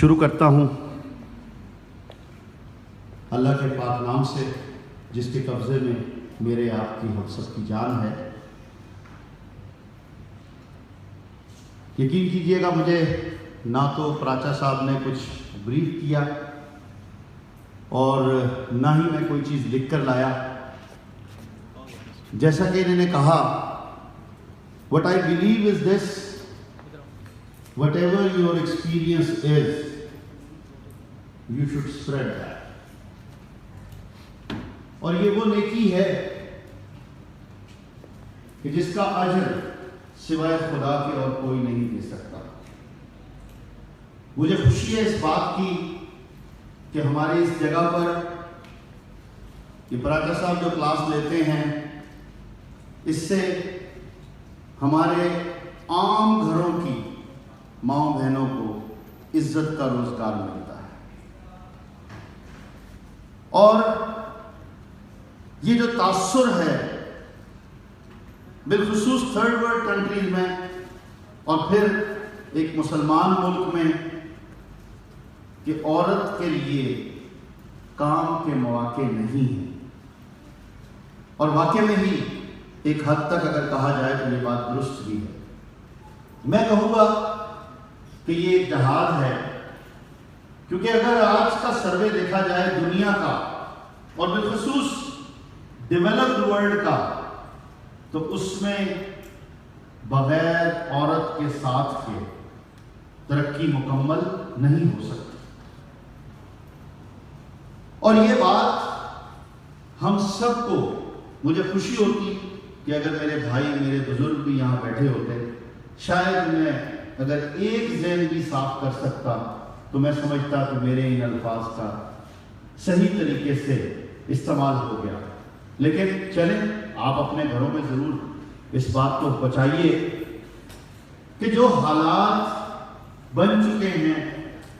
شروع کرتا ہوں اللہ کے پاک نام سے جس کے قبضے میں میرے آپ کی ہم سب کی جان ہے۔ یقین کیجئے گا مجھے نہ تو پراچا صاحب نے کچھ بریف کیا اور نہ ہی میں کوئی چیز لکھ کر لایا۔ جیسا کہ انہوں نے کہا what I believe is this: whatever your experience is, you should spread that. اور یہ وہ نیکی ہے کہ جس کا اجر سوائے خدا کے اور کوئی نہیں دے سکتا۔ مجھے خوشی ہے اس بات کی کہ ہماری اس جگہ پر یہ پراچا صاحب جو کلاس لیتے ہیں اس سے ہمارے عام گھروں کی ماؤں بہنوں کو عزت کا روزگار ملتا ہے، اور یہ جو تاثر ہے بالخصوص تھرڈ ورلڈ کنٹریز میں اور پھر ایک مسلمان ملک میں کہ عورت کے لیے کام کے مواقع نہیں ہیں، اور واقع میں ہی ایک حد تک اگر کہا جائے تو یہ بات درست بھی ہے۔ میں کہوں گا کہ یہ ایک جہاد ہے، کیونکہ اگر آج کا سروے دیکھا جائے دنیا کا اور بالخصوص ڈیولپڈ ورلڈ کا، تو اس میں بغیر عورت کے ساتھ کے ترقی مکمل نہیں ہو سکتی۔ اور یہ بات ہم سب کو، مجھے خوشی ہوتی کہ اگر میرے بھائی میرے بزرگ بھی یہاں بیٹھے ہوتے، شاید میں اگر ایک ذہن بھی صاف کر سکتا تو میں سمجھتا کہ میرے ان الفاظ کا صحیح طریقے سے استعمال ہو گیا۔ لیکن چلیں، آپ اپنے گھروں میں ضرور اس بات کو بچائیے کہ جو حالات بن چکے ہیں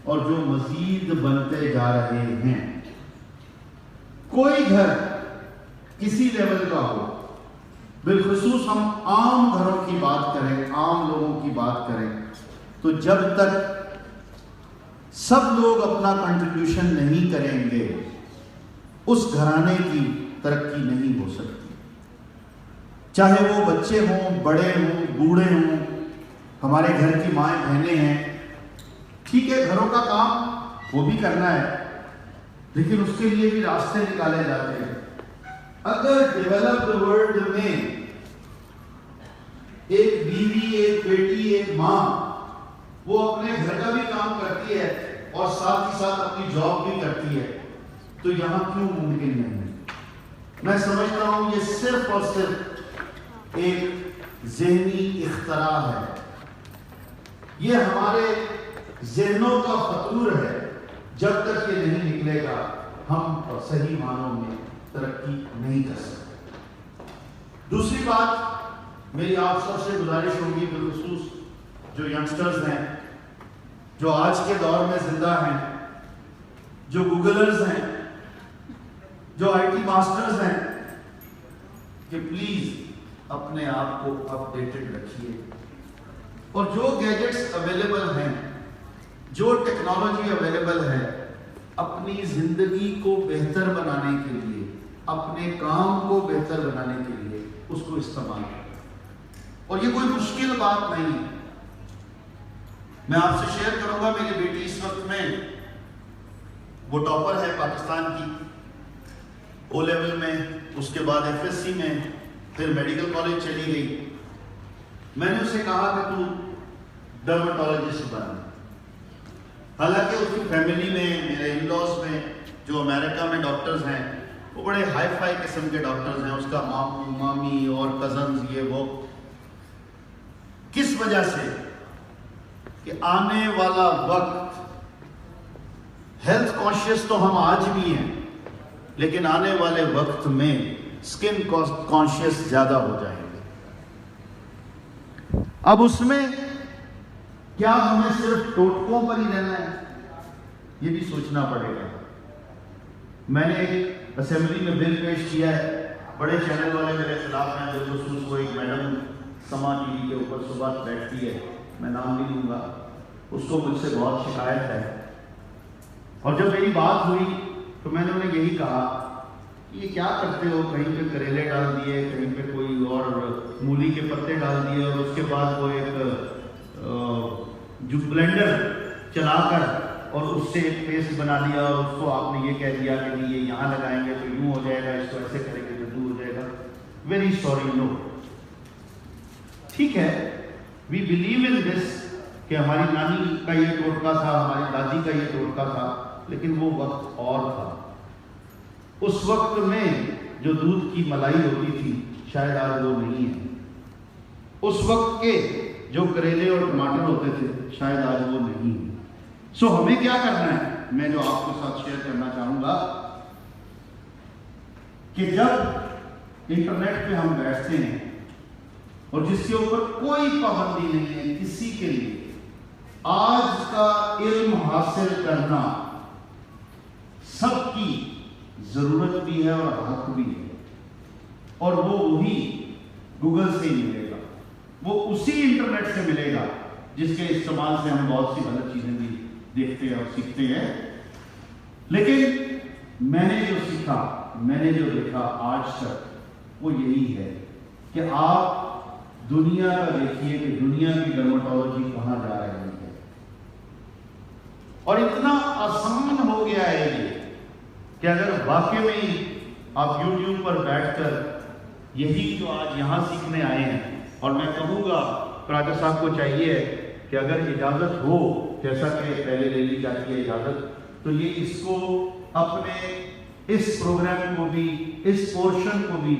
اور جو مزید بنتے جا رہے ہیں، کوئی گھر کسی لیول کا ہو، بالخصوص ہم عام گھروں کی بات کریں، عام لوگوں کی بات کریں، تو جب تک سب لوگ اپنا کنٹریبیوشن نہیں کریں گے اس گھرانے کی ترقی نہیں ہو سکتی۔ چاہے وہ بچے ہوں، بڑے ہوں، بوڑھے ہوں، ہمارے گھر کی مائیں بہنیں ہیں، ٹھیک ہے گھروں کا کام وہ بھی کرنا ہے، لیکن اس کے لیے بھی راستے نکالے جاتے ہیں۔ اگر ڈیولپڈ ورلڈ میں ایک بیوی، ایک بیٹی، ایک ماں وہ اپنے گھر کا بھی کام کرتی ہے اور ساتھ ہی ساتھ اپنی جاب بھی کرتی ہے، تو یہاں کیوں ممکن نہیں؟ میں سمجھتا ہوں یہ صرف اور صرف ایک ذہنی اختراع ہے، یہ ہمارے ذہنوں کا فطور ہے۔ جب تک یہ نہیں نکلے گا ہم صحیح معنوں میں ترقی نہیں کر سکتے۔ دوسری بات میری آپ سب سے گزارش ہوگی، بالخصوص جو ینگسٹرز ہیں، جو آج کے دور میں زندہ ہیں، جو گوگلرز ہیں، جو آئی ٹی ماسٹرز ہیں، کہ پلیز اپنے آپ کو اپ ڈیٹڈ رکھیے، اور جو گیجٹس اویلیبل ہیں، جو ٹیکنالوجی اویلیبل ہے، اپنی زندگی کو بہتر بنانے کے لیے، اپنے کام کو بہتر بنانے کے لیے اس کو استعمال کریں، اور یہ کوئی مشکل بات نہیں ہے۔ میں آپ سے شیئر کروں گا، میری بیٹی اس وقت میں وہ ٹاپر ہے پاکستان کی، او لیول میں، اس کے بعد ایف ایس سی میں، پھر میڈیکل کالج چلی گئی۔ میں نے اسے کہا کہ تو ڈرمٹالوجسٹ بن، حالانکہ اس کی فیملی میں، میرے ان لاز میں جو امریکہ میں ڈاکٹرز ہیں وہ بڑے ہائی فائی قسم کے ڈاکٹرز ہیں، اس کا ماموں، مامی اور کزنز، یہ وہ۔ کس وجہ سے؟ کہ آنے والا وقت، ہیلتھ کانشیس تو ہم آج بھی ہیں، لیکن آنے والے وقت میں اسکن کانشیس زیادہ ہو جائیں گے۔ اب اس میں کیا ہمیں صرف ٹوٹکوں پر ہی رہنا ہے؟ یہ بھی سوچنا پڑے گا۔ میں نے ایک اسمبلی میں بل پیش کیا ہے، بڑے چینل والے میرے خلاف ہیں، بالخصوص وہ ایک میڈم سما ٹی وی کے اوپر صبح بیٹھتی ہے، میں نام نہیں لوں گا، اس کو مجھ سے بہت شکایت ہے اور جب میری بات ہوئی تو میں نے انہیں یہی کہا یہ کیا کرتے ہو، کہیں پہ کریلے ڈال دیے، کہیں پہ کوئی اور مولی کے پتے ڈال دیے، اور اس کے بعد وہ ایک جو بلینڈر چلا کر اور اس سے ایک پیسٹ بنا لیا، اور اس کو آپ نے یہ کہہ دیا کہ یہ یہاں لگائیں گے تو یوں ہو جائے گا، اس کو ایسے کریں گے تو دور ہو جائے گا. ویری سوری، نو. ٹھیک ہے، وی بلیو ان دس کہ ہماری نانی کا یہ ٹوٹکا تھا، ہماری دادی کا یہ ٹوٹکا تھا، لیکن وہ وقت اور تھا. اس وقت میں جو دودھ کی ملائی ہوتی تھی شاید آج وہ نہیں ہے. اس وقت کے جو کریلے اور ٹماٹر ہوتے تھے شاید آج وہ نہیں ہے. سو ہمیں کیا کرنا ہے، میں جو آپ کے ساتھ شیئر کرنا چاہوں گا کہ جب انٹرنیٹ پہ ہم بیٹھتے ہیں اور جس کے اوپر کوئی پابندی نہیں ہے کسی کے لیے، آج کا علم حاصل کرنا سب کی ضرورت بھی ہے اور حق بھی ہے، اور وہ وہی گوگل سے ہی ملے گا، وہ اسی انٹرنیٹ سے ملے گا جس کے استعمال سے ہم بہت سی غلط چیزیں بھی دیکھتے ہیں اور سیکھتے ہیں. لیکن میں نے جو سیکھا، میں نے جو دیکھا آج تک، وہ یہی ہے کہ آپ دنیا کا دیکھیے کہ دنیا کی ڈرماٹولوجی کہاں جا رہی ہے. اور اتنا آسان ہو گیا ہے یہ کہ اگر واقعی میں آپ یوٹیوب پر بیٹھ کر یہی جو آج یہاں سیکھنے آئے ہیں، اور میں کہوں گا پراجا صاحب کو چاہیے کہ اگر اجازت ہو، جیسا کہ پہلے لے لی جاتی ہے اجازت، تو یہ اس کو اپنے اس پروگرام کو بھی، اس پورشن کو بھی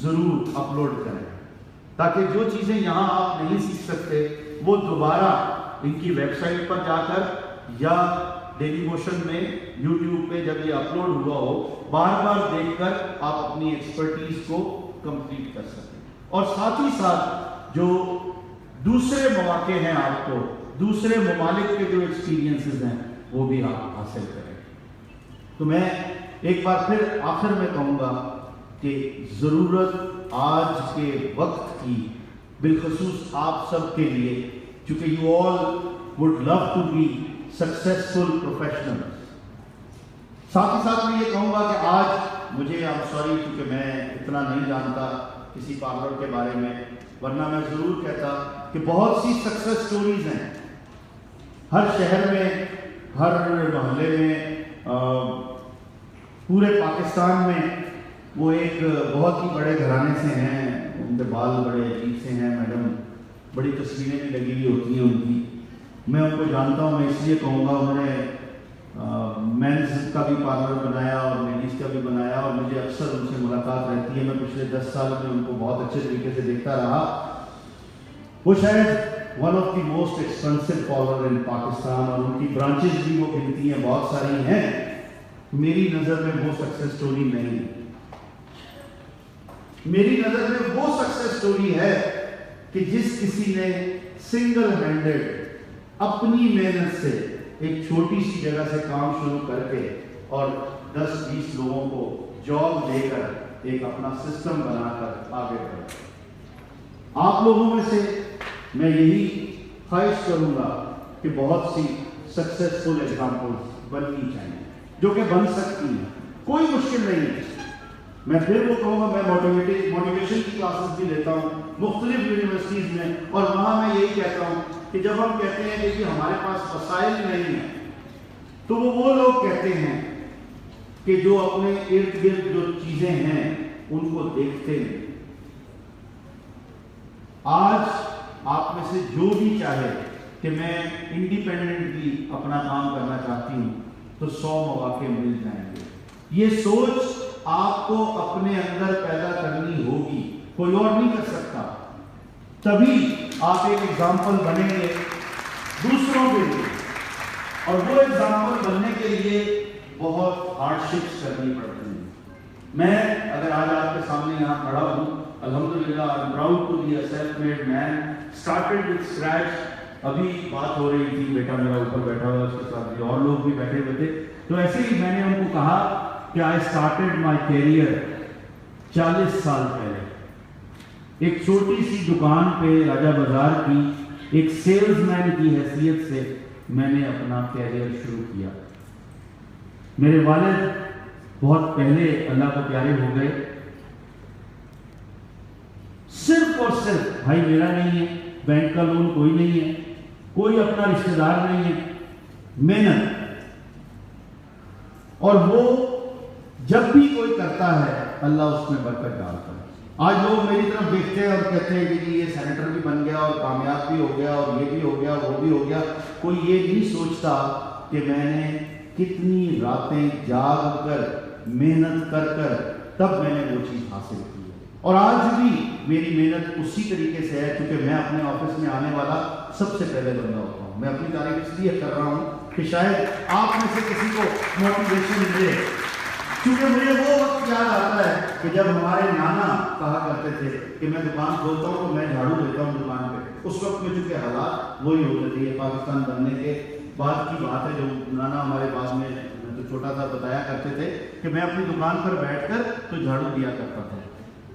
ضرور اپلوڈ کریں، تاکہ جو چیزیں یہاں آپ نہیں سیکھ سکتے وہ دوبارہ ان کی ویب سائٹ پر جا کر یا ڈیلی موشن میں یوٹیوب پہ جب یہ اپلوڈ ہوا ہو، بار بار دیکھ کر آپ اپنی ایکسپرٹیز کو کمپلیٹ کر سکیں. اور ساتھ ہی ساتھ جو دوسرے مواقع ہیں، آپ کو دوسرے ممالک کے جو ایکسپیرینسز ہیں وہ بھی آپ حاصل کریں. تو میں ایک بار پھر آخر میں کہوں گا کہ ضرورت آج کے وقت کی، بالخصوص آپ سب کے لیے، چونکہ you all would love to be successful professionals. ساتھ ہی ساتھ میں یہ کہوں گا کہ آج مجھے سوری کیونکہ میں اتنا نہیں جانتا کسی پارلر کے بارے میں، ورنہ میں ضرور کہتا کہ بہت سی سکسیس سٹوریز ہیں ہر شہر میں، ہر محلے میں، پورے پاکستان میں. وہ ایک بہت ہی بڑے گھرانے سے ہیں، ان کے بال بڑے عجیب سے ہیں، میڈم بڑی تصویریں بھی لگی ہوئی ہوتی ہیں ان کی. میں ان کو جانتا ہوں، میں اس لیے کہوں گا انہوں نے مینز کا بھی پارلر بنایا اور لیڈیز کا بھی بنایا، اور مجھے اکثر ان سے ملاقات رہتی ہے. میں پچھلے 10 سال میں ان کو بہت اچھے طریقے سے دیکھتا رہا. وہ شاید one of the most expensive parlour in Pakistan, اور ان کی برانچز بھی وہ گنتی ہیں بہت ساری ہیں. میری نظر میں وہ سکسیس سٹوری نہیں ہے. میری نظر میں وہ سکسیس سٹوری ہے کہ جس کسی نے سنگل ہینڈڈ اپنی محنت سے ایک چھوٹی سی جگہ سے کام شروع کر کے اور 10-20 لوگوں کو جاب دے کر ایک اپنا سسٹم بنا کر آگے بڑھا. آپ لوگوں میں سے میں یہی خواہش کروں گا کہ بہت سی سکسیسفل ایگزامپلز بننی چاہیے، جو کہ بن سکتی ہیں، کوئی مشکل نہیں ہے. میں پھر وہ کہوں گا، میں موٹیویشن کی کلاسز بھی لیتا ہوں مختلف یونیورسٹیز میں، اور وہاں میں یہی کہتا ہوں کہ جب ہم کہتے ہیں کہ ہمارے پاس وسائل نہیں ہیں، تو وہ لوگ کہتے ہیں کہ جو اپنے ارد گرد جو چیزیں ہیں ان کو دیکھتے ہیں. آج آپ میں سے جو بھی چاہے کہ میں انڈیپینڈنٹلی اپنا کام کرنا چاہتی ہوں تو 100 مواقع مل جائیں گے. یہ سوچ آپ کو اپنے اندر پیدا کرنی ہوگی، کوئی اور نہیں کر سکتا. تبھی آپ ایک ایگزامپل بنیں گے دوسروں کے لیے، اور وہ ایگزامپل بننے کے لیے بہت ہارڈ شپس کرنی پڑتی ہیں. میں اگر آج آپ کے سامنے یہاں کھڑا ہوں، الحمدللہ I am proud to be a self made man, started with scratch. ابھی بات ہو رہی تھی، بیٹا میرا اوپر بیٹھا ہوا، اس کے ساتھ بھی اور لوگ بھی بیٹھے ہوئے تھے. تو ایسے ہی میں نے ان کو کہا کہ آئی اسٹارٹڈ مائی کیریئر 40 سال پہلے ایک چھوٹی سی دکان پہ راجہ بازار کی ایک سیلز مین کی حیثیت سے میں نے اپنا کیریئر شروع کیا. میرے والد بہت پہلے اللہ کو پیارے ہو گئے. صرف اور صرف بھائی میرا نہیں ہے, بینک کا لون کوئی نہیں ہے, کوئی اپنا رشتہ دار نہیں ہے, محنت. اور وہ جب بھی کوئی کرتا ہے اللہ اس میں برکت ڈالتا ہے. آج لوگ میری طرف دیکھتے ہیں اور کہتے ہیں کہ یہ سینیٹر بھی بن گیا اور کامیاب بھی ہو گیا اور یہ بھی ہو گیا وہ بھی ہو گیا. کوئی یہ نہیں سوچتا کہ میں نے کتنی راتیں جاگ کر محنت کر کر تب میں نے وہ چیز حاصل کی ہے. اور آج بھی میری محنت اسی طریقے سے ہے کیونکہ میں اپنے آفس میں آنے والا سب سے پہلے بندہ ہوتا ہوں. میں اپنی تعریف اس لیے کر رہا ہوں کہ شاید آپ میں سے کسی کو موٹیویشن ملے, کیونکہ مجھے وہ وقت یاد آتا ہے کہ جب ہمارے نانا کہا کرتے تھے کہ میں دکان کھولتا ہوں تو میں جھاڑو دیتا ہوں دکان پہ. اس وقت میں چونکہ حالات وہی ہوتے تھے, پاکستان بننے کے بعد کی بات ہے, جو نانا ہمارے بعد میں تو چھوٹا سا بتایا کرتے تھے کہ میں اپنی دکان پر بیٹھ کر تو جھاڑو دیا کرتا تھا.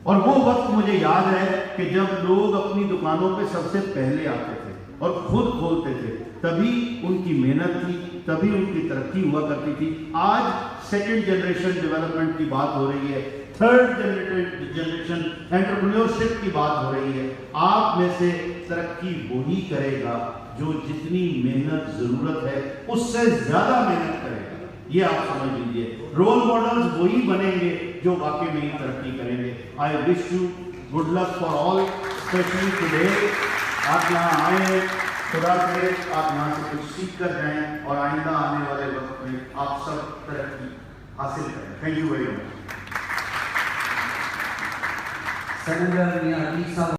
اور وہ وقت مجھے یاد ہے کہ جب لوگ اپنی دکانوں پہ سب سے پہلے آتے تھے اور خود کھولتے تھے, تبھی ان کی محنت تھی, تبھی ان کی ترقی ہوا کرتی تھی. آج سیکنڈ جنریشن ڈیولپمنٹ کی بات ہو رہی ہے, تھرڈ جنریشن انٹرپرینیورشپ کی بات ہو رہی ہے. آپ میں سے ترقی وہی کرے گا جو جتنی محنت ضرورت ہے اس سے زیادہ محنت کرے گا. یہ آپ سمجھ لیجیے. رول ماڈلز وہی بنیں گے جو واقعی میں ترقی کریں گے. I wish you good luck for all, specially today. آپ یہاں آئے ہیں, خدا کرے آپ یہاں سے کچھ سیکھ کر جائیں اور آئندہ آنے والے وقت میں آپ سب ترقی حاصل کریں. Thank you very much.